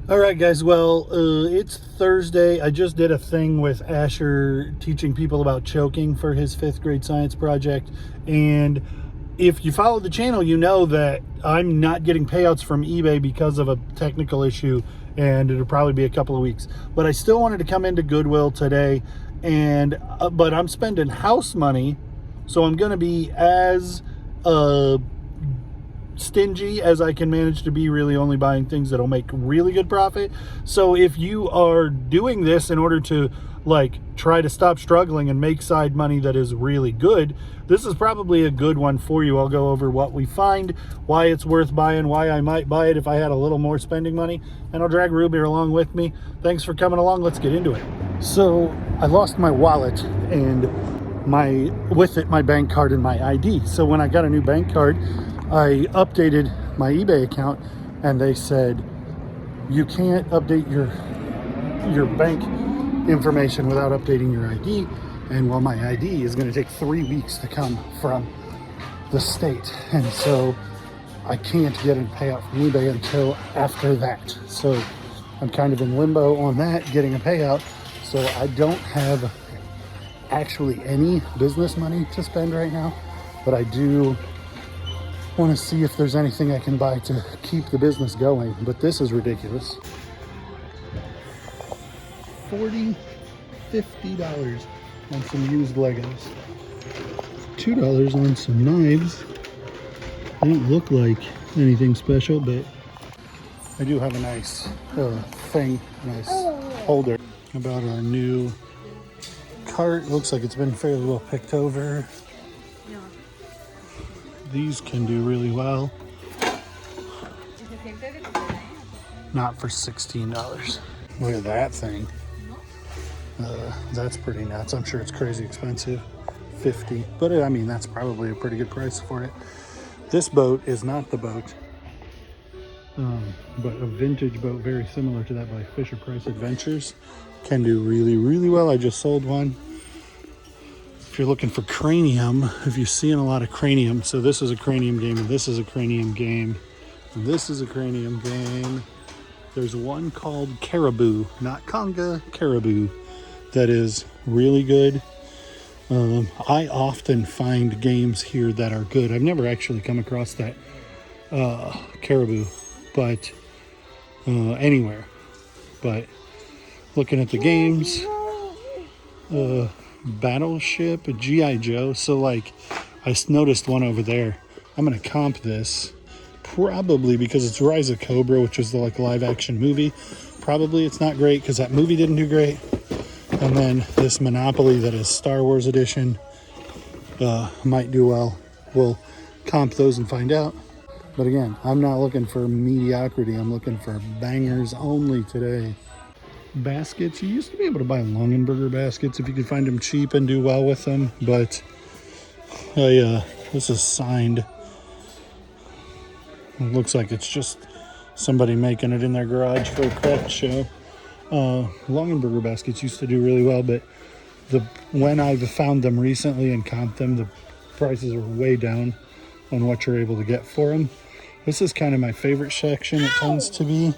All right, guys. Well, it's Thursday. I just did a thing with Asher teaching people about choking for his 5th grade science project. And if you follow the channel, you know that I'm not getting payouts from eBay because of a technical issue, and it'll probably be a couple of weeks. But I still wanted to come into Goodwill today, and but I'm spending house money, so I'm going to be as stingy as I can manage to be, really only buying things that'll make really good profit. So if you are doing this in order to try to stop struggling and make side money that is really good, this is probably a good one for you. I'll go over what we find, why it's worth buying, why I might buy it if I had a little more spending money, and I'll drag Ruby along with me. Thanks for coming along. Let's get into it. So I lost my wallet and with it my bank card and my ID. So when I got a new bank card, I updated my eBay account, and they said you can't update your bank information without updating your ID. And well, my ID is going to take 3 weeks to come from the state, and so I can't get a payout from eBay until after that. So I'm kind of in limbo on that, getting a payout. So I don't have actually any business money to spend right now, but I do want to see if there's anything I can buy to keep the business going. But this is ridiculous. $40, $50 on some used Legos. $2 on some knives. They don't look like anything special, but I do have a nice nice holder. About our new cart. Looks like it's been fairly well picked over. These can do really well. Not for $16. Look at that thing. That's pretty nuts. I'm sure it's crazy expensive. $50. But I mean, that's probably a pretty good price for it. This boat is not the boat, but a vintage boat very similar to that by Fisher Price Adventures. Can do really, really well. I just sold one. If you're looking for cranium, if you're seeing a lot of cranium, so this is a cranium game, and this is a cranium game, and this is a cranium game. There's one called Caribou, not Conga, Caribou, that is really good. I often find games here that are good. I've never actually come across that Caribou, but anywhere. But looking at the games, Battleship, G.I. Joe. So I noticed one over there. I'm gonna comp this probably because it's Rise of Cobra, which was the live action movie. Probably it's not great because that movie didn't do great. And then this Monopoly that is Star Wars edition might do well. We'll comp those and find out. But again, I'm not looking for mediocrity. I'm looking for bangers only today. Baskets. You used to be able to buy Longenberger baskets if you could find them cheap and do well with them, but this is signed. It looks like it's just somebody making it in their garage for a craft show. Longenberger baskets used to do really well, but when I've found them recently and comped them, the prices are way down on what you're able to get for them. This is kind of my favorite section. It tends to be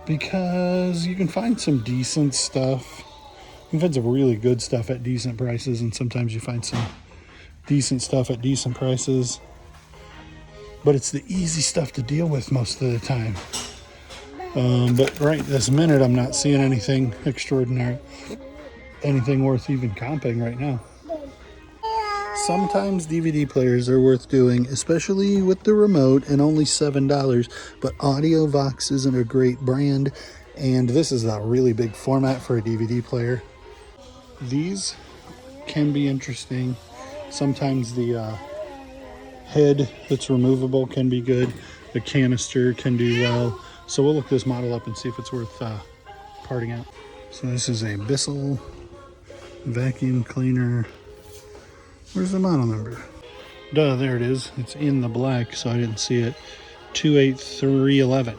because you can find some decent stuff. You can find some really good stuff at decent prices, and sometimes you find some decent stuff at decent prices. But it's the easy stuff to deal with most of the time. But right this minute, I'm not seeing anything extraordinary, anything worth even comping right now. Sometimes DVD players are worth doing, especially with the remote, and only $7, but AudioVox isn't a great brand, and this is a really big format for a DVD player. These can be interesting. Sometimes the head that's removable can be good. The canister can do well. So we'll look this model up and see if it's worth parting out. So this is a Bissell vacuum cleaner. Where's the model number? Duh, there it is. It's in the black, so I didn't see it. 28311.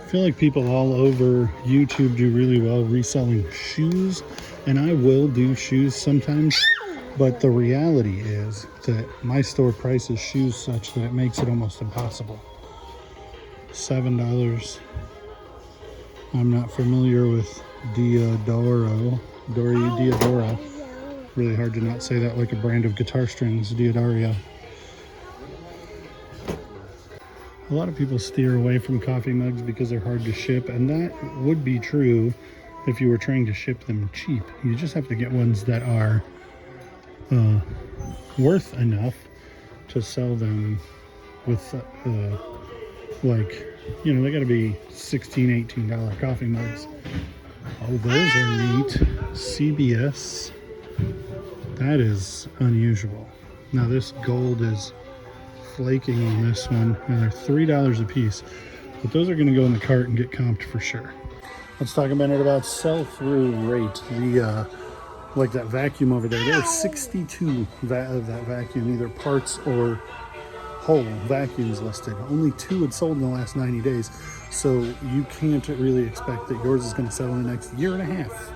I feel like people all over YouTube do really well reselling shoes, and I will do shoes sometimes, but the reality is that my store prices shoes such that it makes it almost impossible. $7. I'm not familiar with Diodoro. Diodora. Really hard to not say that like a brand of guitar strings, Diodario. A lot of people steer away from coffee mugs because they're hard to ship, and that would be true if you were trying to ship them cheap. You just have to get ones that are worth enough to sell them with like, you know, they got to be $16, $18 coffee mugs. Oh, those are neat. CBS. That is unusual. Now this gold is flaking on this one, and they're $3 a piece, but those are going to go in the cart and get comped for sure. Let's talk a minute about sell-through rate. The like that vacuum over there, there's 62 of that vacuum, either parts or whole vacuums listed. Only 2 had sold in the last 90 days, so you can't really expect that yours is going to sell in the next year and a half.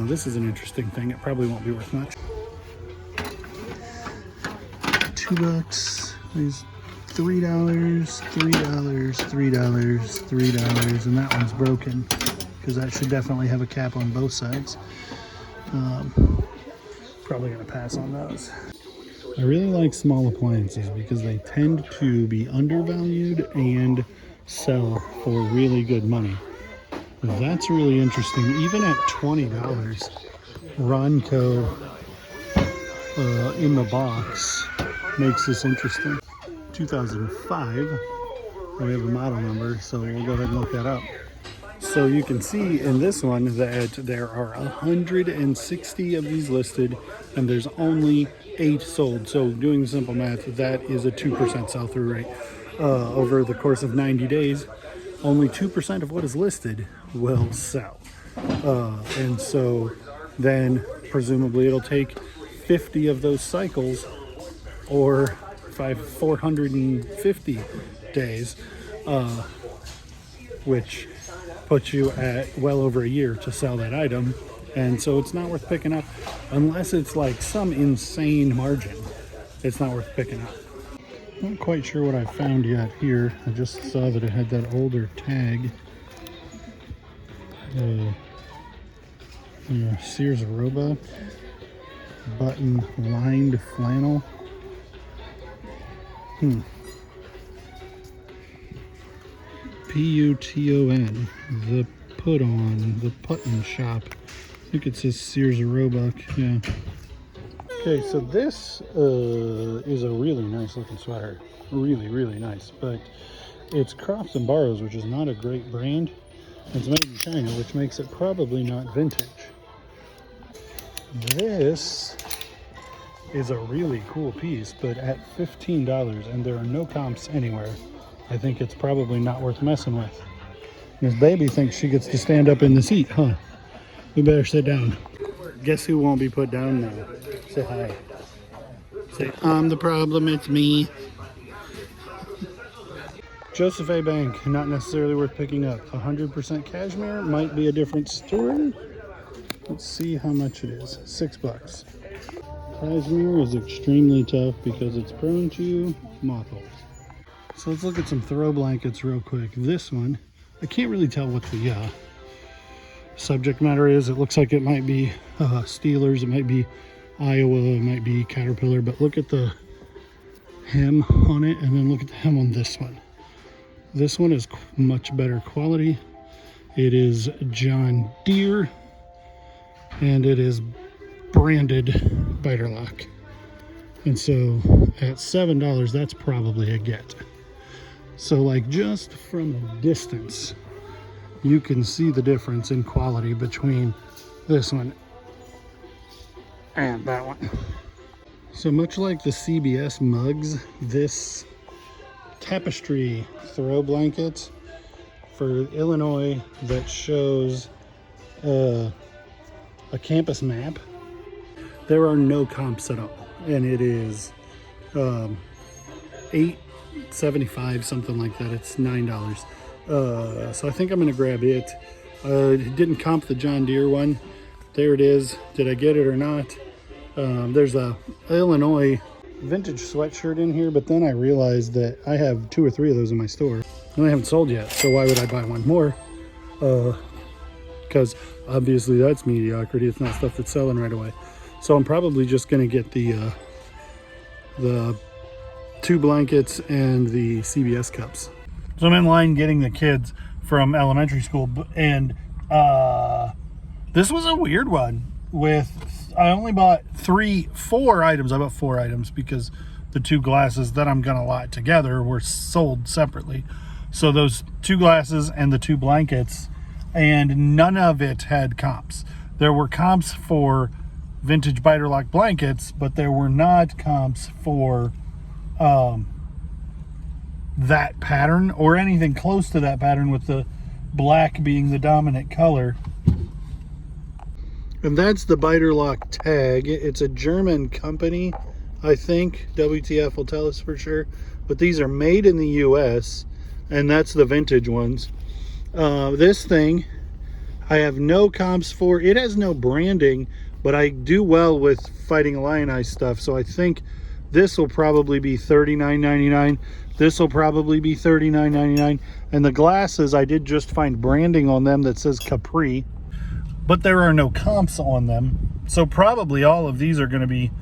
This is an interesting thing. It probably won't be worth much. $2. These $3, $3, $3, $3, and that one's broken because that should definitely have a cap on both sides. Probably gonna pass on those. I really like small appliances because they tend to be undervalued and sell for really good money. That's really interesting. Even at $20, Ronco in the box makes this interesting. 2005, we have a model number, so we'll go ahead and look that up. So you can see in this one that there are 160 of these listed, and there's only 8 sold. So doing simple math, that is a 2% sell-through rate. Over the course of 90 days, only 2% of what is listed will sell. And so then presumably it'll take 50 of those cycles, or 450 days, which puts you at well over a year to sell that item. And so it's not worth picking up unless it's like some insane margin. It's not worth picking up. Not quite sure what I found yet here. I just saw that it had that older tag. Sears Roebuck button lined flannel. Puton, the Putton shop. I think it says Sears Roebuck. Yeah. Okay, so this is a really nice looking sweater. Really nice, but it's Crofts and Barrows, which is not a great brand. It's made in China, which makes it probably not vintage. This is a really cool piece, but at $15, and there are no comps anywhere, I think it's probably not worth messing with. This baby thinks she gets to stand up in the seat, huh? We better sit down. Guess who won't be put down now? Say hi. Say, I'm the problem, it's me. Joseph A. Bank, not necessarily worth picking up. 100% cashmere, might be a different story. Let's see how much it is. $6. Cashmere is extremely tough because it's prone to moth holes. So let's look at some throw blankets real quick. This one, I can't really tell what the subject matter is. It looks like it might be Steelers, it might be Iowa, it might be Caterpillar, but look at the hem on it, and then look at the hem on this one. This one is much better quality. It is John Deere, and it is branded Biter Lock. And so at $7, that's probably a get. So like just from a distance, you can see the difference in quality between this one and that one. So much like the CBS mugs, this tapestry throw blanket for Illinois that shows a campus map, there are no comps at all, and it is $8.75, something like that. It's $9. So I think I'm gonna grab it. It didn't comp the John Deere one. There it is. Did I get it or not? There's a Illinois vintage sweatshirt in here, but then I realized that I have 2 or 3 of those in my store. And they haven't sold yet, so why would I buy one more? Because obviously that's mediocrity. It's not stuff that's selling right away. So I'm probably just going to get the 2 blankets and the CBS cups. So I'm in line getting the kids from elementary school, and this was a weird one. I only bought 4 items. I bought 4 items because the 2 glasses that I'm gonna lot together were sold separately. So those 2 glasses and the 2 blankets, and none of it had comps. There were comps for vintage biter lock blankets, but there were not comps for that pattern or anything close to that pattern, with the black being the dominant color. And that's the biter lock tag. It's a German company, I think. WTF will tell us for sure. But these are made in the US, and that's the vintage ones. This thing, I have no comps for. It has no branding, but I do well with Fighting Illini stuff, so I think this will probably be $39.99. This will probably be $39.99. And the glasses, I did just find branding on them that says Capri, but there are no comps on them. So probably all of these are going to be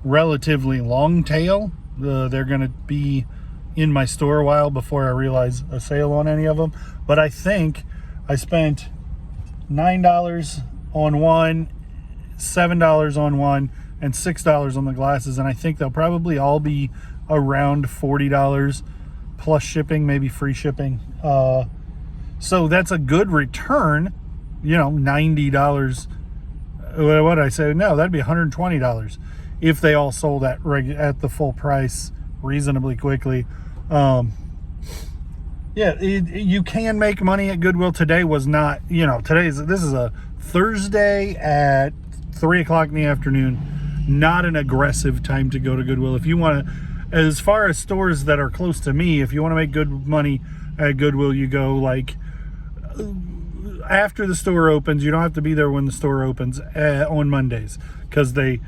relatively long tail. They're going to be in my store a while before I realize a sale on any of them. But I think I spent $9 on one, $7 on one, and $6 on the glasses, and I think they'll probably all be around $40 plus shipping, maybe free shipping. So that's a good return. You know, $90. What did I say? No, that'd be $120 if they all sold at the full price reasonably quickly. Yeah, you can make money at Goodwill. Today was not, this is a Thursday at 3 o'clock in the afternoon. Not an aggressive time to go to Goodwill. If you want to, as far as stores that are close to me, if you want to make good money at Goodwill, you go like after the store opens. You don't have to be there when the store opens on Mondays, because they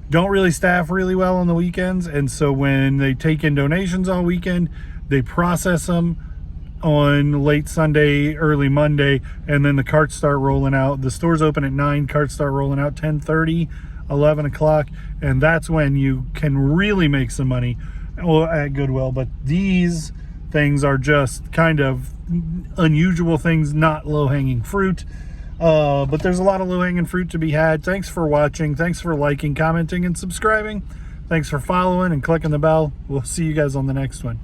don't really staff really well on the weekends. And so when they take in donations all weekend, they process them on late Sunday, early Monday, and then the carts start rolling out. The stores open at 9, carts start rolling out 10:30, 11 o'clock, and that's when you can really make some money at Goodwill. But these things are just kind of unusual things, not low-hanging fruit. But there's a lot of low-hanging fruit to be had. Thanks for watching. Thanks for liking, commenting, and subscribing. Thanks for following and clicking the bell. We'll see you guys on the next one.